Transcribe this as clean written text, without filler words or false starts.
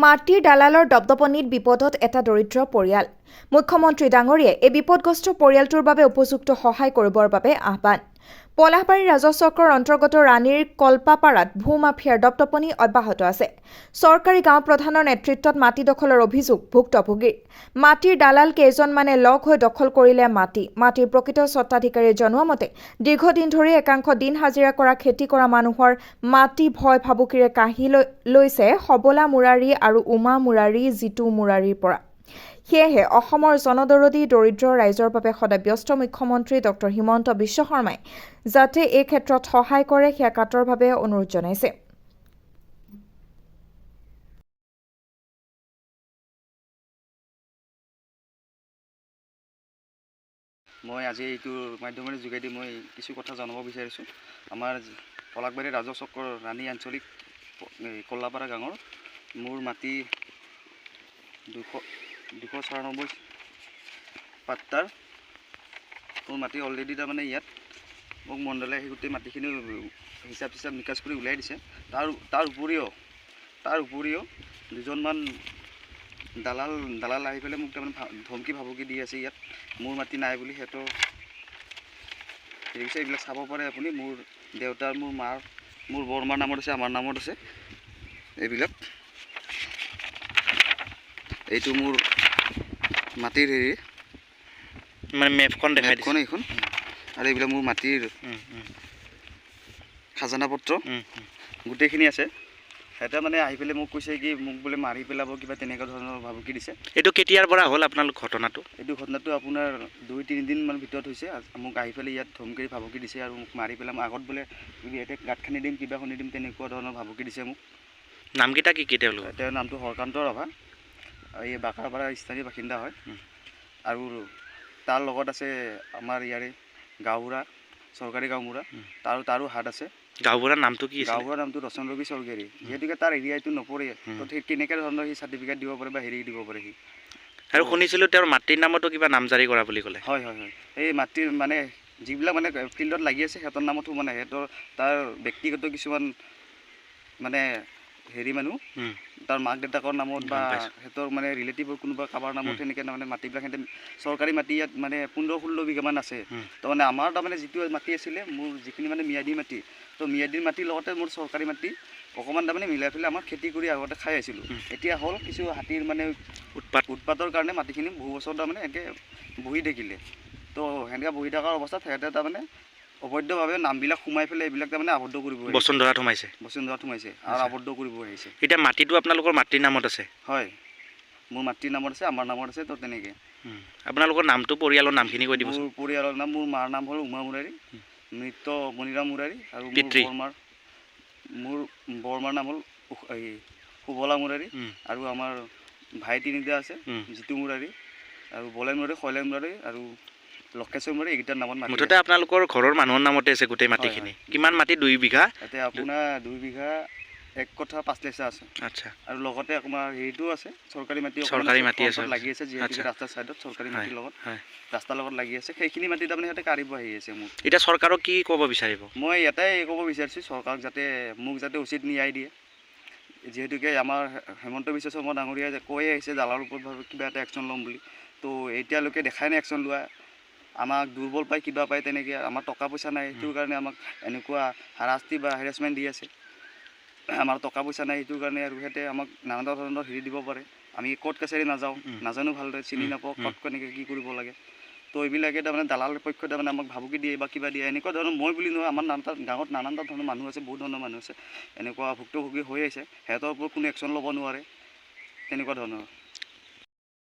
মাটিৰ দালালৰ দপদপনিত বিপদত এটা দৰিদ্ৰ পৰিয়াল। মুখ্যমন্ত্ৰী ডাঙৰীয়াই এই বিপদগ্ৰস্ত পৰিয়ালটোৰ বাবে উপযুক্ত সহায় কৰিবৰ বাবে আহ্বান। পলাশবাৰী ৰাজহ চক্ৰৰ অন্তৰ্গত ৰাণীৰ কল্পাপাৰাত ভূ-মাফিয়াৰ দপদপনি অব্যাহত আছে। চৰকাৰী গাঁও প্ৰধানৰ নেতৃত্বত মাটি দখলৰ অভিযোগ ভুক্তভোগীৰ। মাটিৰ দালাল কেইজনমানে লগ হৈ দখল কৰিলে মাটিৰ প্ৰকৃত স্বত্বাধিকাৰীয়ে জনোৱা মতে দীৰ্ঘদিন ধৰি একাংশ দিন হাজিৰা কৰা খেতি কৰা মানুহৰ মাটি ভয় ভাবুকিৰে কাঢ়ি লৈছে সবলা মুৰাৰী আৰু উমা মুৰাৰী জিতু মুৰাৰীৰ পৰা। সেয়েহে অসমৰ জনদৰদী দৰিদ্ৰ ৰাইজৰ বাবে সদায় ব্যস্ত মুখ্যমন্ত্ৰী ডক্টৰ হিমন্ত বিশ্ব শৰ্মাই যাতে এই ক্ষেত্ৰত সহায় কৰে সেয়া কাতৰভাৱে অনুৰোধ জনাইছে। মই আজি এইটো মাধ্যমৰ যোগেদি মই কিছু কথা জানিব বিচাৰিছোঁ। আমাৰ পলাশবাৰী ৰাজহ চক্ৰৰ ৰাণী আঞ্চলিক কল্লাপাৰা গাঁৱৰ মোৰ মাটি 294 পাট্টাৰ মোৰ মাটি অলৰেডি তাৰমানে ইয়াত মোক মণ্ডলে আহি গোটেই মাটিখিনি হিচাপ নিকাচ কৰি উলিয়াই দিছে। তাৰ উপৰিও দুজনমান দালাল আহি পেলাই মোক তাৰমানে ধমকি ভাবুকি দি আছে ইয়াত মোৰ মাটি নাই বুলি। সিহঁতৰ এইবিলাক চাব পাৰে আপুনি। মোৰ দেউতাৰ, মোৰ মাৰ, মোৰ বৰমাৰ নামত আছে, আমাৰ নামত আছে। এইটো মোৰ মাটিৰ মানে মেপখন দেখাই দিছে এইখন, আৰু এইবিলাক মোৰ মাটিৰ খাজানা পত্ৰ গোটেইখিনি আছে। সিহঁতে মানে আহি পেলাই মোক কৈছে কি মোক বোলে মাৰি পেলাব, কিবা তেনেকুৱা ধৰণৰ ভাবুকি দিছে। এইটো কেতিয়াৰ পৰা হ'ল আপোনালোক ঘটনাটো? এইটো ঘটনাটো আপোনাৰ 2-3 দিনমান ভিতৰত হৈছে। মোক আহি পেলাই ইয়াত ধমকি ভাবুকি দিছে আৰু মোক মাৰি পেলাম, আগত বোলে ইয়াতে গাঁত খান্দি দিম, কিবা খান্দি দিম, তেনেকুৱা ধৰণৰ ভাবুকি দিছে মোক। নামকেইটা কি তেওঁলোকৰ? তেওঁৰ নামটো হৰকান্ত ৰাভা, এই বাকাৰপাৰা স্থানীয় বাসিন্দা হয়। আৰু তাৰ লগত আছে আমাৰ ইয়াৰে গাঁওবুঢ়া, চৰকাৰী গাঁওবুঢ়া, তাৰো হাত আছে। গাঁওবুঢ়াৰ নামটো কি? গাঁওবুঢ়াৰ নামটো ৰচন ৰবি চৌধুৰী। যিহেতুকে তাৰ এৰিয়াটো নপৰে, তো ঠিক কেনেকৈ ধৰণৰ সি চাৰ্টিফিকেট দিব পাৰে বা হেৰি দিব পাৰে সি। আৰু শুনিছিলোঁ তেওঁৰ মাটিৰ নামতো কিবা নামজাৰি কৰা বুলি ক'লে। হয়, এই মাটিৰ মানে যিবিলাক মানে ফিল্ডত লাগি আছে সিহঁতৰ নামতো মানে তাৰ ব্যক্তিগত কিছুমান মানে হেৰি মানুহ, তাৰ মাক দেউতাকৰ নামত বা সিহঁতৰ মানে ৰিলেটিভৰ কোনোবা কাৰোবাৰ নামত সেনেকৈ মানে মাটিবিলাক সিহঁতে চৰকাৰী মাটি ইয়াত মানে 15-16 বিঘামান আছে। তো মানে আমাৰ তাৰমানে যিটো মাটি আছিলে, মোৰ যিখিনি মানে ম্যাদী মাটি, তো ম্যাদীৰ মাটিৰ লগতে মোৰ চৰকাৰী মাটি অকণমান তাৰমানে মিলাই পেলাই আমাৰ খেতি কৰি আগতে খাই আছিলোঁ। এতিয়া হ'ল কিছু হাতীৰ মানে উৎপাতৰ কাৰণে মাটিখিনি বহু বছৰ তাৰমানে এনেকৈ বহি থাকিলে। তো সেনেকৈ বহি থকাৰ অৱস্থাত সিহঁতে তাৰমানে অবৈধভাৱে নামবিলাক সোমাই পেলাই এইবিলাক তাৰমানে আবদ্ধ কৰিব আহিছে। বসুন্ধৰাত সোমাইছে আৰু আবদ্ধ কৰিব আহিছে। এতিয়া মাটিটো আপোনালোকৰ মাটিৰ নামত আছে? হয়, মোৰ মাটিৰ নামত আছে, আমাৰ নামত আছে। তো তেনেকৈ আপোনালোকৰ নামটো, পৰিয়ালৰ নামখিনি কৈ দিব। মোৰ পৰিয়ালৰ নাম, মোৰ মাৰ নাম হ'ল উমা মুৰাৰী, মৃত মণিৰাম মুৰাৰী, আৰু মোৰ বৰমাৰ নাম হ'ল সুবলা মুৰাৰী, আৰু আমাৰ ভাই তিনিটা আছে, জিতু মুৰাৰী আৰু বলেন মুৰাৰী, শৈলেন মুৰাৰী আৰু লক্ষেশ্বৰ মুৰাৰী। এইকেইটাৰ নামত মাটি। মুঠতে আপোনালোকৰ ঘৰৰ মানুহৰ নামতে আছে গোটেই মাটিখিনি? কিমান মাটি? 2 বিঘা? ইয়াতে আপোনাৰ 2 বিঘা 1 কঠা 5 লেচা আছে। আচ্ছা। আৰু লগতে আপোনাৰ হেৰিটোও আছে, চৰকাৰী মাটি আছে লাগি আছে, যিহেতু ৰাস্তাৰ ছাইডত চৰকাৰী মাটিৰ লগত ৰাস্তাৰ লগত লাগি আছে। সেইখিনি মাটি তাৰমানে সিহঁতে কাঢ়িব আহি আছে মোক। এতিয়া চৰকাৰক কি ক'ব বিচাৰিব? মই এটাই ক'ব বিচাৰিছোঁ, চৰকাৰক মোক যাতে উচিত ন্যায় দিয়ে। যিহেতুকে আমাৰ হিমন্ত বিশ্ব শৰ্মা ডাঙৰীয়াই কৈয়ে আহিছে দালালৰ ওপৰত কিবা এটা একশ্যন ল'ম বুলি। তো এতিয়ালৈকে দেখাই নাই একশ্যন লোৱা। আমাক দুৰ্বল পায়, কিবা পায়, তেনেকৈ আমাৰ টকা পইচা নাই, সেইটোৰ কাৰণে আমাক এনেকুৱা হাৰাশাস্তি বা হেৰেছমেণ্ট দি আছে। আমাৰ টকা পইচা নাই, সেইটোৰ কাৰণে আৰু সিহঁতে আমাক নানা ধৰণৰ হেৰি দিব পাৰে। আমি কোৰ্ট কাছাৰী নাজানো ভালদৰে, চিনি নাপাওঁ ক'ত কেনেকৈ কি কৰিব লাগে। তো এইবিলাকে তাৰমানে দালালৰ পক্ষ তাৰমানে আমাক ভাবুকি দিয়ে বা কিবা দিয়ে, এনেকুৱা ধৰণৰ। মই বুলি নহয়, আমাৰ গাঁৱত নানানটা ধৰণৰ মানুহ আছে, বহুত ধৰণৰ মানুহ আছে এনেকুৱা ভুক্তভোগী হৈ আছে। সিহঁতৰ ওপৰত কোনো একশ্যন ল'ব নোৱাৰে, তেনেকুৱা ধৰণৰ।